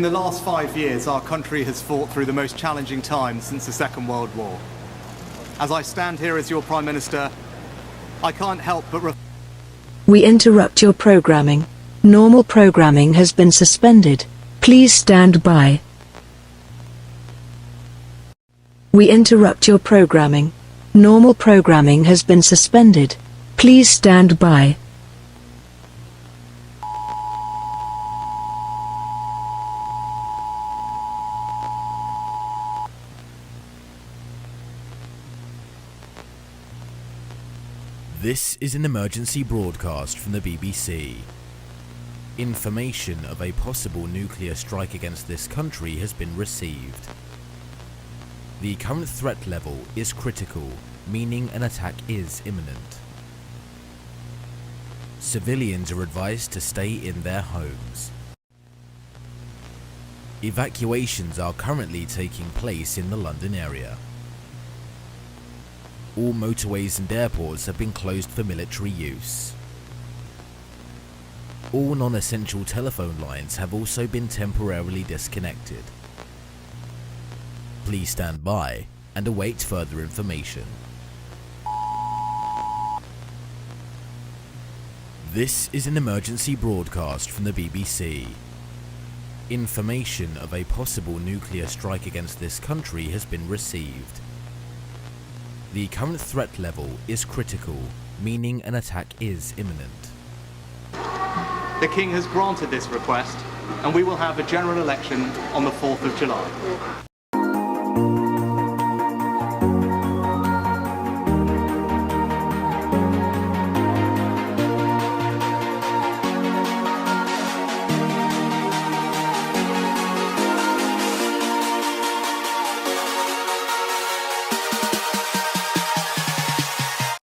In the last 5 years, our country has fought through the most challenging times since the Second World War. As I stand here as your Prime Minister, I can't help but We interrupt your programming. Normal programming has been suspended. Please stand by. We interrupt your programming. Normal programming has been suspended. Please stand by. This is an emergency broadcast from the BBC. Information of a possible nuclear strike against this country has been received. The current threat level is critical, meaning an attack is imminent. Civilians are advised to stay in their homes. Evacuations are currently taking place in the London area. All motorways and airports have been closed for military use. All non-essential telephone lines have also been temporarily disconnected. Please stand by and await further information. This is an emergency broadcast from the BBC. Information of a possible nuclear strike against this country has been received. The current threat level is critical, meaning an attack is imminent. The King has granted this request, and we will have a general election on the 4th of July.